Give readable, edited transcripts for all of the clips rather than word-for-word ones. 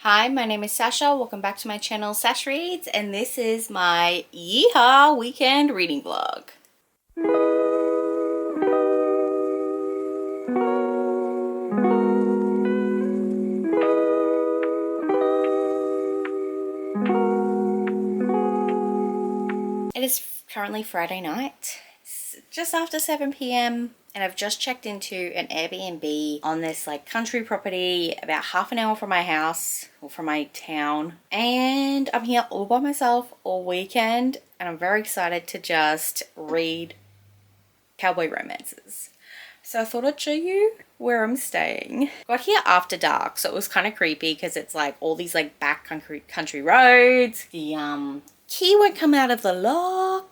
Hi, my name is Sasha. Welcome back to my channel, Sash Reads, and this is my Yeehaw weekend reading vlog. It is currently Friday night. It's just after 7 p.m. and I've just checked into an Airbnb on this country property about half an hour from my house or from my town, and I'm here all by myself all weekend and I'm very excited to just read cowboy romances. So I thought I'd show you where I'm staying. Got here after dark, so it was kind of creepy because it's all these back country roads. The key won't come out of the lock,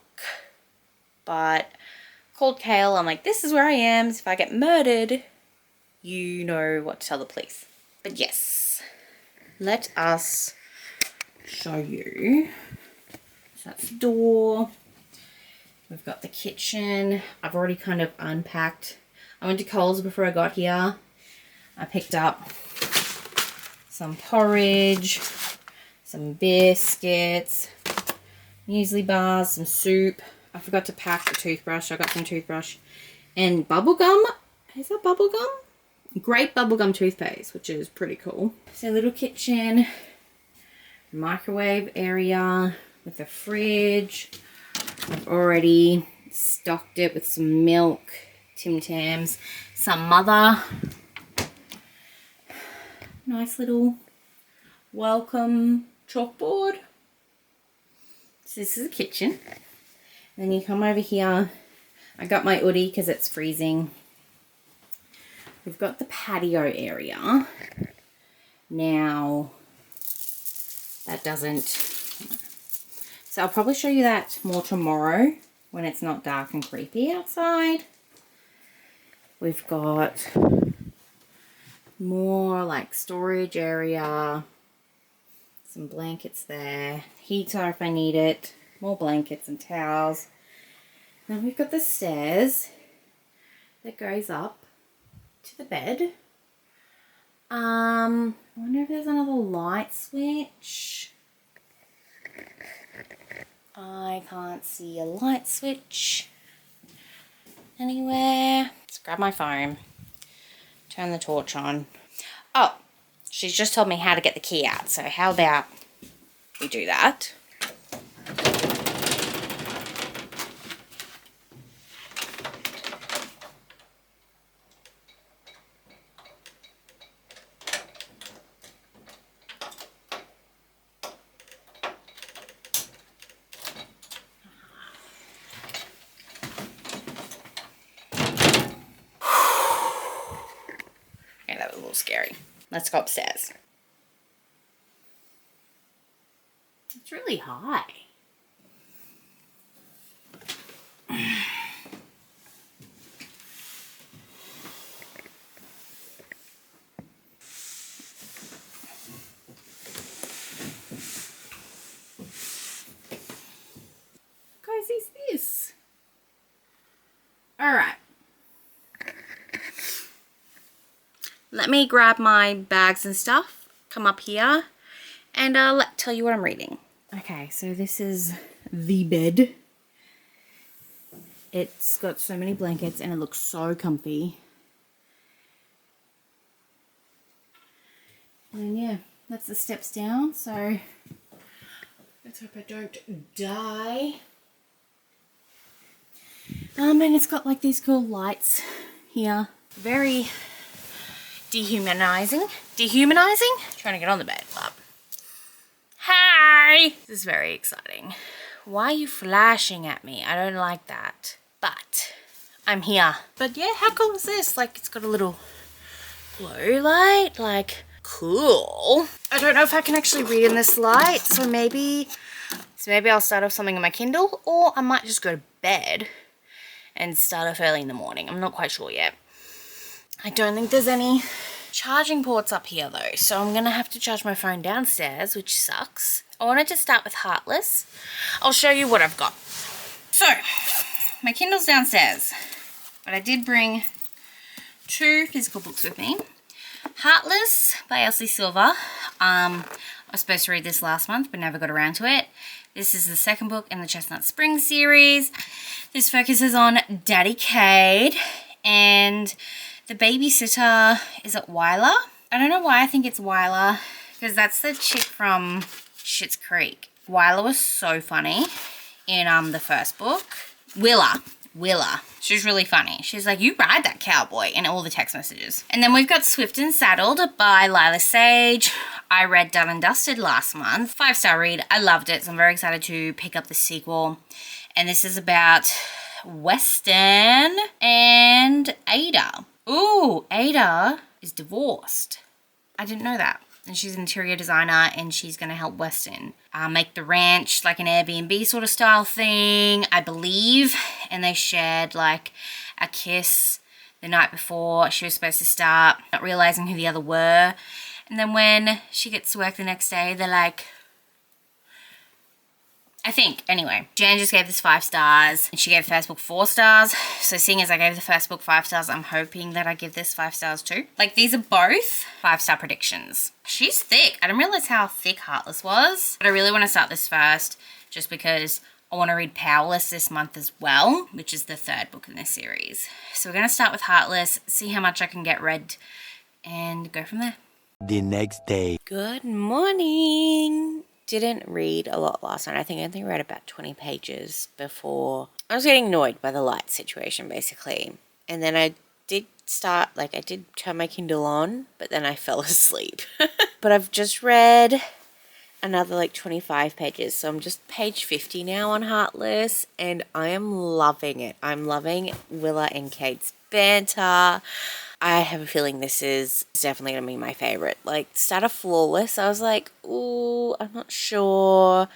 but called Kale. I'm like, this is where I am. So if I get murdered, you know what to tell the police. But yes, let us show you. So that's the door. We've got the kitchen. I've already kind of unpacked. I went to Coles before I got here. I picked up some porridge, some biscuits, muesli bars, some soup. I forgot to pack the toothbrush. I got some toothbrush and bubble gum. Is that bubble gum? Grape bubblegum toothpaste, which is pretty cool. So little kitchen, microwave area with a fridge. I've already stocked it with some milk, Tim Tams, some mother. Nice little welcome chalkboard. So this is the kitchen. And then you come over here. I got my hoodie because it's freezing. We've got the patio area. Now, that doesn't... So I'll probably show you that more tomorrow when it's not dark and creepy outside. We've got more storage area. Some blankets there. Heater if I need it. More blankets and towels. Then we've got the stairs that goes up to the bed. I wonder if there's another light switch. I can't see a light switch anywhere. Let's grab my phone. Turn the torch on. Oh, she's just told me how to get the key out. So how about we do that? Scary. Let's go upstairs. It's really high. Guys, is this? All right. Let me grab my bags and stuff, come up here, and tell you what I'm reading. Okay, so this is the bed. It's got so many blankets and it looks so comfy. And yeah, that's the steps down, so let's hope I don't die. And it's got these cool lights here. Very dehumanizing. Trying to get on the bed, but hi! This is very exciting. Why are you flashing at me? I don't like that. But I'm here. But yeah, how cool is this? It's got a little glow light. Cool. I don't know if I can actually read in this light, so maybe I'll start off something on my Kindle, or I might just go to bed and start off early in the morning. I'm not quite sure yet. I don't think there's any charging ports up here though, so I'm gonna have to charge my phone downstairs, which sucks. I wanted to start with Heartless. I'll show you what I've got. So, my Kindle's downstairs, but I did bring 2 physical books with me. Heartless by Elsie Silver. I was supposed to read this last month but never got around to it. This is the second book in the Chestnut Springs series. This focuses on Daddy Cade and the babysitter. Is it Wyler? I don't know why I think it's Wyler, because that's the chick from Schitt's Creek. Wyler was so funny in the first book. Willa. She's really funny. She's like, you ride that cowboy, in all the text messages. And then we've got Swift and Saddled by Lila Sage. I read Done and Dusted last month. 5-star read. I loved it, so I'm very excited to pick up the sequel. And this is about Weston and Ada. Ooh, Ada is divorced. I didn't know that. And she's an interior designer, and she's going to help Weston make the ranch like an Airbnb sort of style thing, I believe. And they shared like a kiss the night before she was supposed to start, not realizing who the other were. And then when she gets to work the next day, they're like, I think. Anyway, Jan just gave this 5 stars and she gave the first book 4 stars. So seeing as I gave the first book 5 stars, I'm hoping that I give this 5 stars too. Like, these are both 5-star predictions. She's thick. I didn't realize how thick Heartless was, but I really want to start this first just because I want to read Powerless this month as well, which is the 3rd book in this series. So we're going to start with Heartless, see how much I can get read, and go from there. The next day. Good morning. Didn't read a lot last night. I think I only read about 20 pages before. I was getting annoyed by the light situation, basically. And then I did start, like, I did turn my Kindle on, but then I fell asleep. But I've just read another, like, 25 pages. So I'm just page 50 now on Heartless, and I am loving it. I'm loving Willa and Kate's banter. I have a feeling this is definitely going to be my favorite. Like, start of Flawless, I was like, ooh, I'm not sure.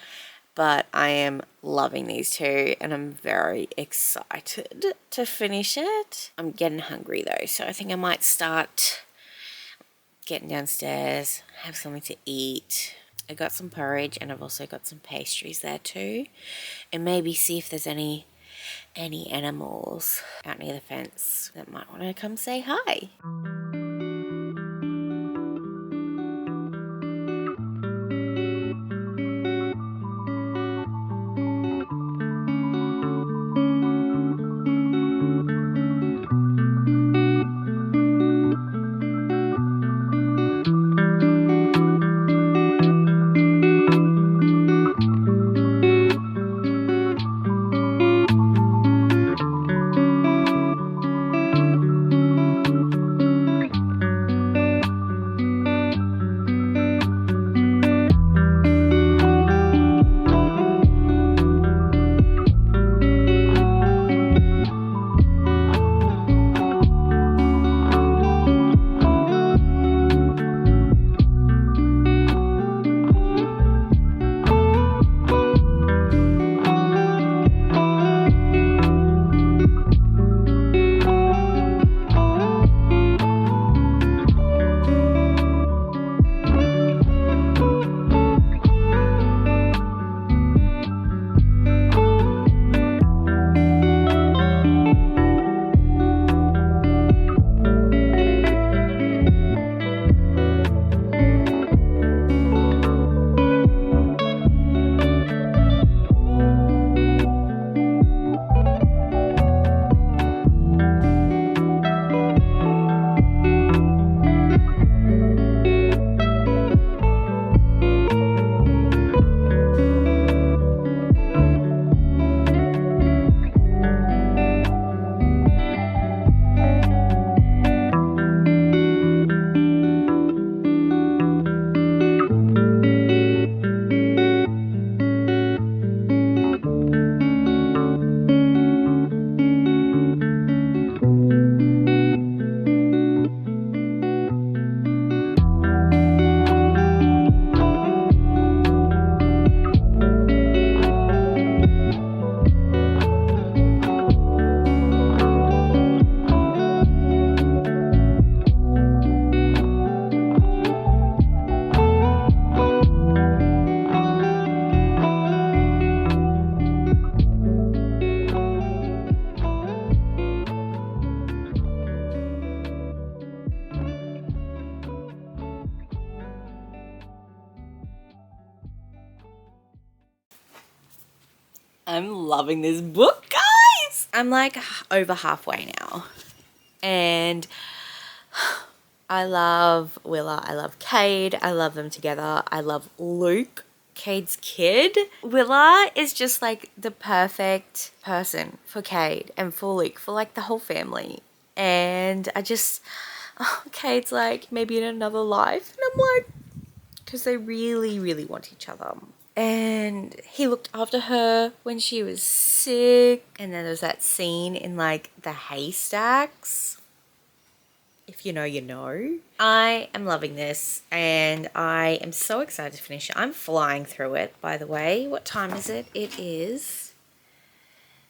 But I am loving these two, and I'm very excited to finish it. I'm getting hungry, though, so I think I might start getting downstairs, have something to eat. I got some porridge, and I've also got some pastries there, too. And maybe see if there's any animals out near the fence that might want to come say hi. I'm loving this book, guys. I'm like over halfway now. And I love Willa. I love Cade. I love them together. I love Luke, Cade's kid. Willa is just like the perfect person for Cade and for Luke, for like the whole family. And I just, Cade's like maybe in another life. And I'm like, because they really, really want each other. And he looked after her when she was sick. And then there's that scene in like the haystacks. If you know, you know. I am loving this and I am so excited to finish it. I'm flying through it, by the way. What time is it? It is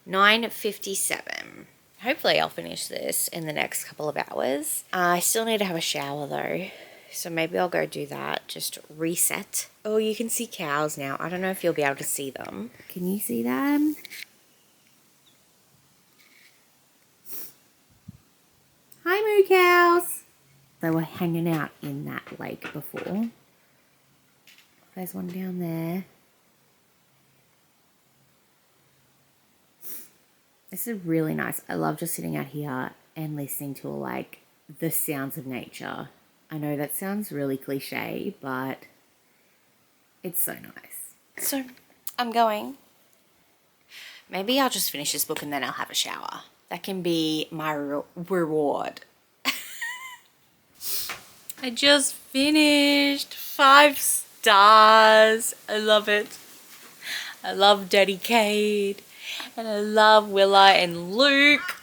9:57. Hopefully I'll finish this in the next couple of hours. I still need to have a shower though. So maybe I'll go do that, just reset. Oh, you can see cows now. I don't know if you'll be able to see them. Can you see them? Hi, moo cows. They were hanging out in that lake before. There's one down there. This is really nice. I love just sitting out here and listening to like the sounds of nature. I know that sounds really cliche, but it's so nice. So I'm going. Maybe I'll just finish this book and then I'll have a shower. That can be my reward. I just finished. 5 stars. I love it. I love Daddy Cade. And I love Willa and Luke.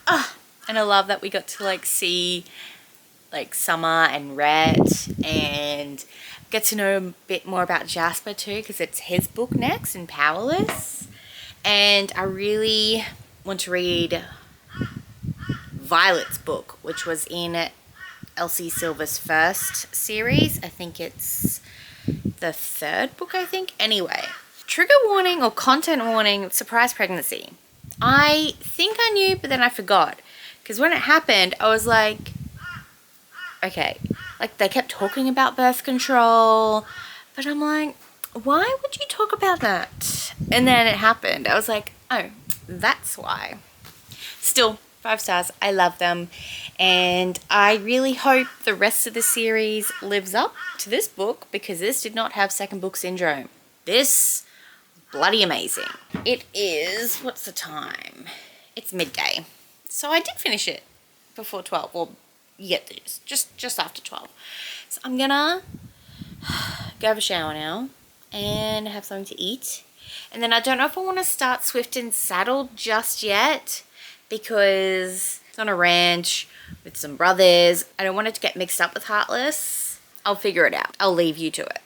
And I love that we got to like see like Summer and Rhett and get to know a bit more about Jasper too, because it's his book next in Powerless. And I really want to read Violet's book, which was in Elsie Silver's first series. I think it's the 3rd book, I think. Anyway, trigger warning or content warning, surprise pregnancy. I think I knew, but then I forgot. Because when it happened, I was like, okay. Like, they kept talking about birth control. But I'm like, why would you talk about that? And then it happened. I was like, oh, that's why. Still, 5 stars. I love them. And I really hope the rest of the series lives up to this book, because this did not have second book syndrome. This, bloody amazing. It is, what's the time? It's midday. So I did finish it before 12. Well, you get this, just after 12. So I'm gonna go have a shower now and have something to eat. And then I don't know if I want to start Swift and Saddle just yet, because it's on a ranch with some brothers. I don't want it to get mixed up with Heartless. I'll figure it out. I'll leave you to it.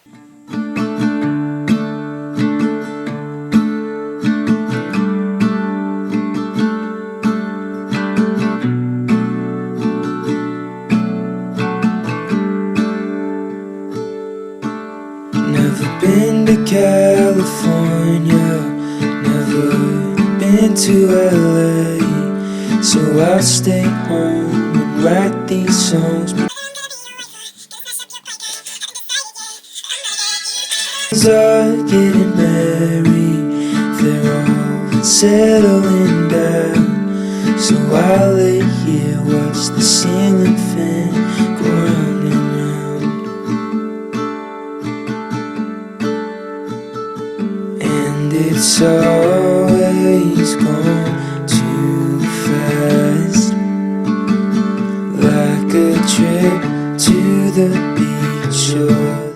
Never been to California, never been to LA, so I'll stay home and write these songs. Are getting married, they're all settling down, so I'll lay here, watch the ceiling fan go round and round. And it's always gone too fast, like a trip to the beach or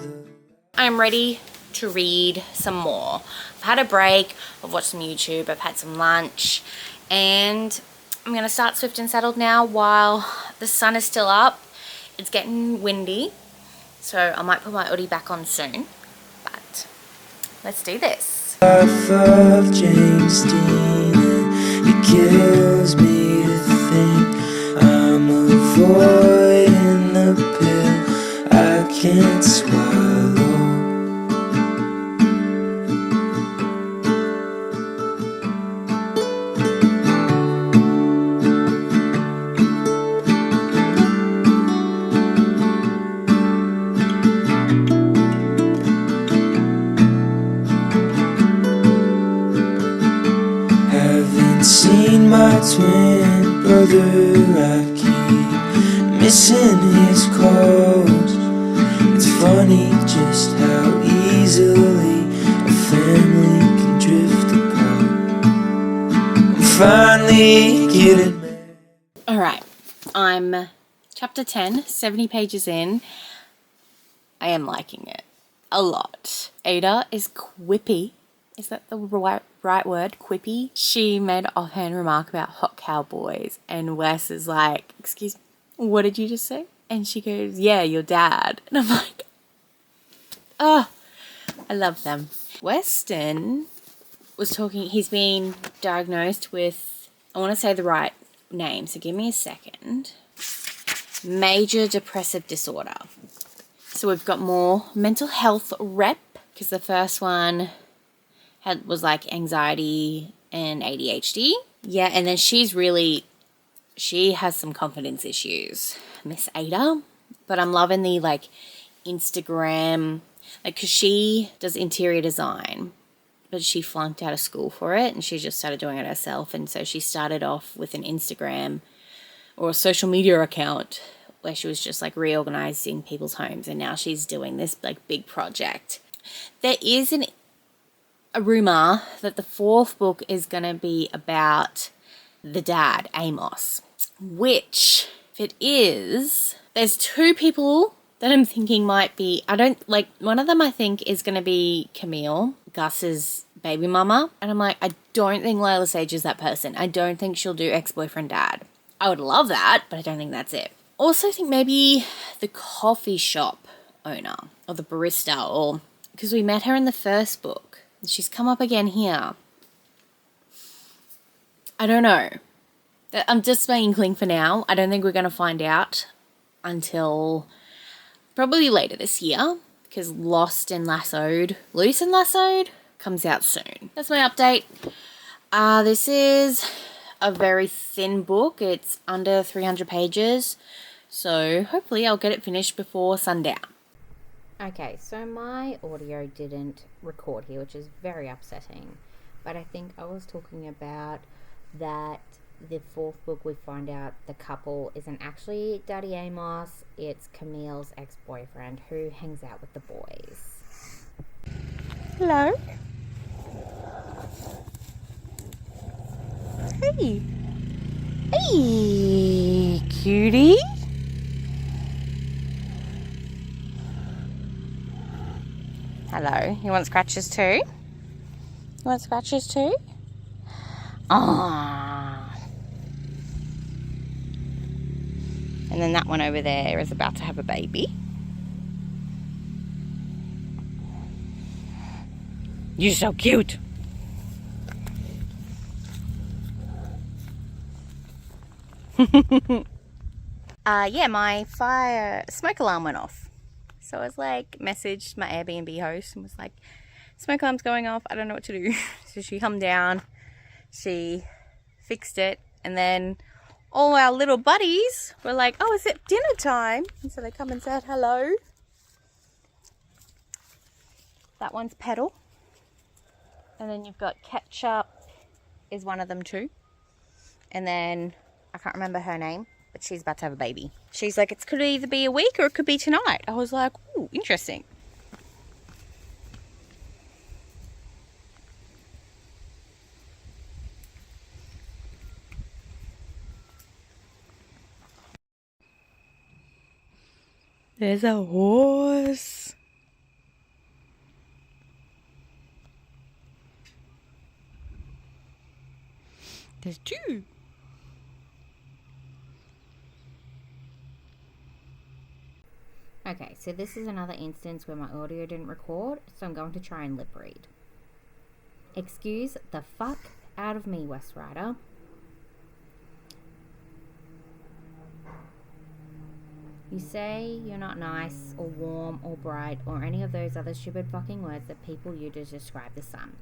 I'm ready to read some more. I've had a break, I've watched some YouTube, I've had some lunch, and I'm going to start Swift and Saddled now while the sun is still up. It's getting windy, so I might put my hoodie back on soon, but let's do this. Life of James Dean, and it kills me to think I'm avoiding the pill I can't swallow. twin brother, I keep missing his calls. It's funny just how easily a family can drift apart. I'm finally getting married. Alright, I'm chapter 10, 70 pages in. I am liking it a lot. Ada is quippy. Is that the right word? Quippy? She made an offhand remark about hot cowboys, and Wes is like, excuse me, what did you just say? And she goes, yeah, your dad. And I'm like, oh, I love them. Weston was talking, he's been diagnosed with, I want to say the right name, so give me a second. Major depressive disorder. So we've got more mental health rep, because the first one was like anxiety and ADHD. Yeah, and then she has some confidence issues, Miss Ada. But I'm loving the like Instagram, like, because she does interior design, but she flunked out of school for it and she just started doing it herself. And so she started off with an Instagram or a social media account where she was just like reorganizing people's homes, and now she's doing this like big project. There is a rumor that the fourth book is going to be about the dad, Amos, which, if it is, there's two people that I'm thinking might be, one of them I think is going to be Camille, Gus's baby mama, and I'm like, I don't think Layla Sage is that person. I don't think she'll do ex-boyfriend dad. I would love that, but I don't think that's it. Also think maybe the coffee shop owner or the barista, or because we met her in the first book. She's come up again here. I don't know. I'm just my inkling for now. I don't think we're going to find out until probably later this year, because Loose and Lassoed comes out soon. That's my update. This is a very thin book. It's under 300 pages. So hopefully I'll get it finished before sundown. Okay, so my audio didn't record here, which is very upsetting. But I think I was talking about that the fourth book we find out the couple isn't actually Daddy Amos, it's Camille's ex-boyfriend who hangs out with the boys. Hello? Hey! Hey, cutie! Hello. You want scratches too? You want scratches too? Ah. And then that one over there is about to have a baby. You're so cute. Yeah, my smoke alarm went off. So I was like, messaged my Airbnb host and was like, smoke alarm's going off, I don't know what to do. So she come down, she fixed it, and then all our little buddies were like, oh, is it dinner time? And so they come and said hello. That one's Petal. And then you've got Ketchup is one of them too. And then I can't remember her name, but she's about to have a baby. She's like, it could either be a week or it could be tonight. I was like, ooh, interesting. There's a horse. There's two. Okay, so this is another instance where my audio didn't record, so I'm going to try and lip read. Excuse the fuck out of me, West Rider. You say you're not nice or warm or bright or any of those other stupid fucking words that people use to describe the sun.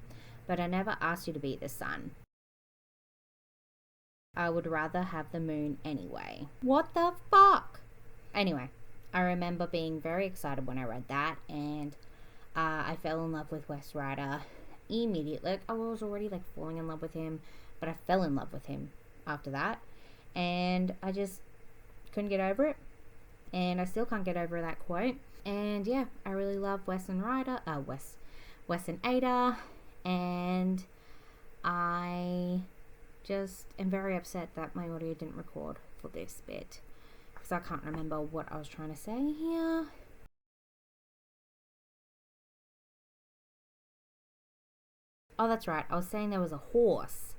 But I never asked you to be the sun. I would rather have the moon anyway. What the fuck? Anyway, I remember being very excited when I read that, and I fell in love with West Rider immediately. Like, I was already like falling in love with him, but I fell in love with him after that. And I just couldn't get over it. And I still can't get over that quote. And yeah, I really love Wes and Ada. And I just am very upset that my audio didn't record for this bit, because I can't remember what I was trying to say here. Oh, that's right. I was saying there was a horse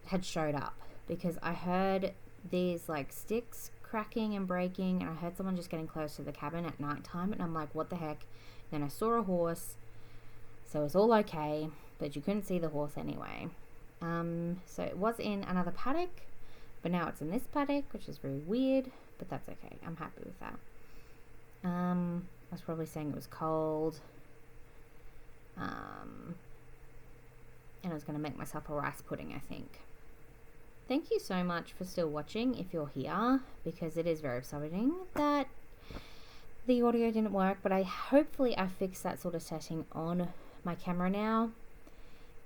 had showed up, because I heard these like sticks cracking and breaking, and I heard someone just getting close to the cabin at night time, and I'm like, what the heck? Then I saw a horse, so it was all okay, but you couldn't see the horse anyway. So it was in another paddock, but now it's in this paddock, which is very weird, but that's okay. I'm happy with that. I was probably saying it was cold. And I was going to make myself a rice pudding, I think. Thank you so much for still watching if you're here, because it is very upsetting that the audio didn't work, but hopefully I fixed that sort of setting on my camera now,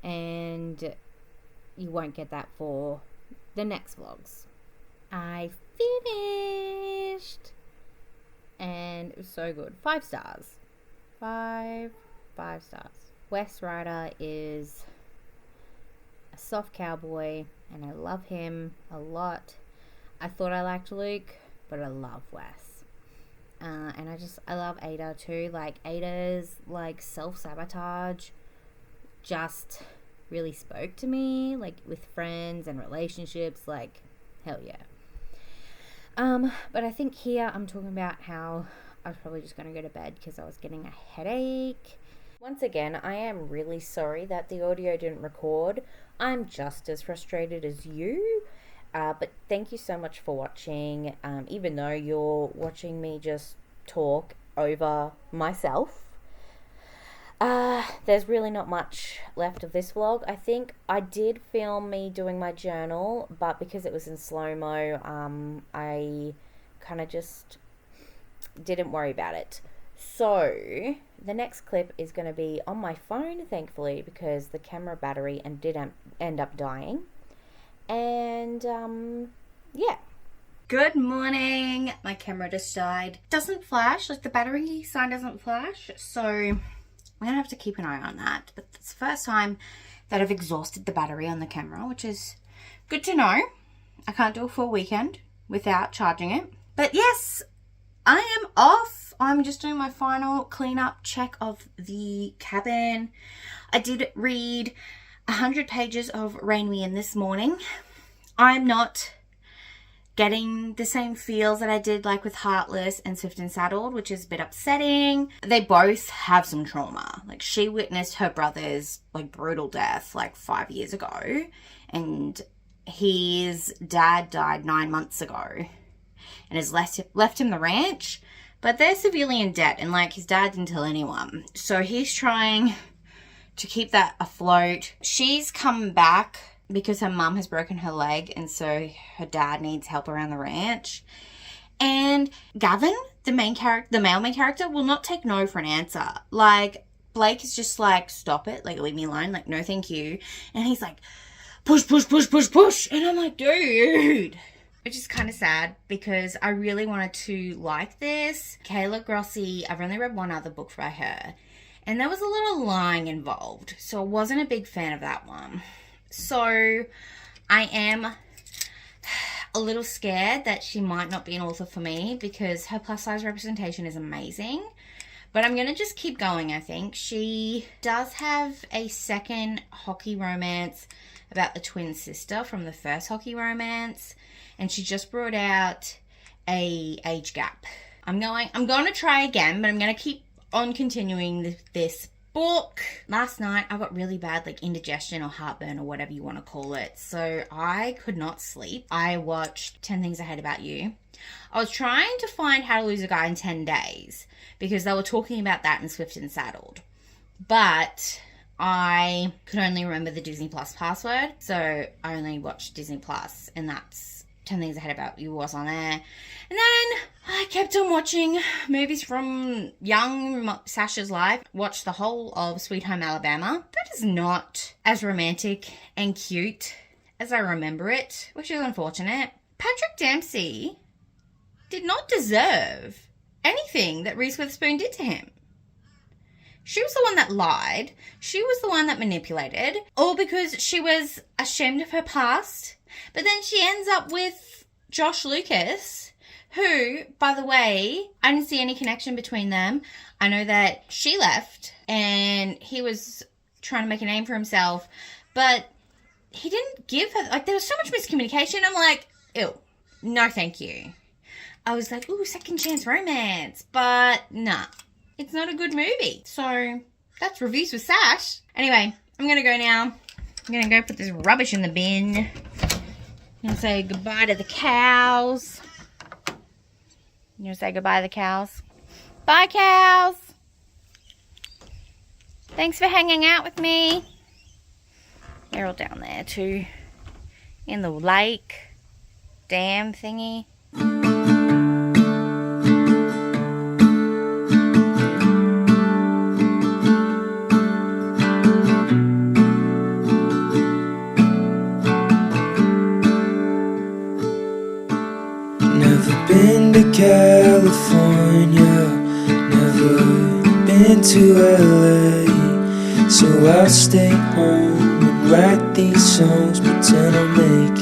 and you won't get that for the next vlogs. I finished, and it was so good. 5 stars. 5 stars. Wes Ryder is a soft cowboy, and I love him a lot. I thought I liked Luke, but I love Wes. And I love Ada too. Like, Ada's like self-sabotage just really spoke to me, like with friends and relationships. Like, hell yeah. But I think here I'm talking about how I was probably just going to go to bed because I was getting a headache. Once again, I am really sorry that the audio didn't record. I'm just as frustrated as you. But thank you so much for watching. Even though you're watching me just talk over myself. There's really not much left of this vlog. I think I did film me doing my journal, but because it was in slow-mo, I kind of just didn't worry about it. So the next clip is going to be on my phone, thankfully, because the camera battery did end up dying. And yeah. Good morning. My camera just died. Doesn't flash, like the battery sign doesn't flash, so I'm gonna have to keep an eye on that. But it's the first time that I've exhausted the battery on the camera, which is good to know. I can't do a full weekend without charging it. But yes, I am off. I'm just doing my final cleanup check of the cabin. I did read 100 pages of Rain Me In this morning. I'm not getting the same feels that I did like with Heartless and Swift and Saddled, which is a bit upsetting. They both have some trauma. Like, she witnessed her brother's like brutal death like 5 years ago, and his dad died 9 months ago and has left him the ranch, but they're severely in debt, and like his dad didn't tell anyone, so he's trying to keep that afloat. She's come back because her mum has broken her leg, and so her dad needs help around the ranch. And Gavin, the male main character, will not take no for an answer. Like, Blake is just like, stop it, like, leave me alone, like, no thank you. And he's like, push, push, push, push, push. And I'm like, dude. Which is kind of sad because I really wanted to like this. Kayla Grossi, I've only read one other book by her, and there was a little lying involved, so I wasn't a big fan of that one. So I am a little scared that she might not be an author for me because her plus size representation is amazing. But I'm going to just keep going, I think. She does have a second hockey romance about the twin sister from the first hockey romance. And she just brought out a age gap. I'm going to try again, but I'm going to keep on continuing this book. Last night I got really bad like indigestion or heartburn or whatever you want to call it, so I could not sleep. I watched 10 Things I Hate About You. I was trying to find How to Lose a Guy in 10 Days because they were talking about that in Swift and Saddled, but I could only remember the Disney Plus password, so I only watched Disney Plus, and that's 10 Things I Hate About You was on there. And then I kept on watching movies from young Sasha's life. Watched the whole of Sweet Home Alabama. That is not as romantic and cute as I remember it, which is unfortunate. Patrick Dempsey did not deserve anything that Reese Witherspoon did to him. She was the one that lied. She was the one that manipulated, all because she was ashamed of her past. But then she ends up with Josh Lucas, who, by the way, I didn't see any connection between them. I know that she left and he was trying to make a name for himself, but he didn't give her, like, there was so much miscommunication. I'm like, ew, no thank you. I was like, ooh, second chance romance, but nah, it's not a good movie. So that's reviews with Sash. Anyway, I'm going to go now. I'm going to go put this rubbish in the bin. I'm going to say goodbye to the cows. You going to say goodbye to the cows? Bye, cows. Thanks for hanging out with me. They're all down there too. In the lake. Dam thingy. Never been to California, never been to LA, so I'll stay home and write these songs, pretend I'll make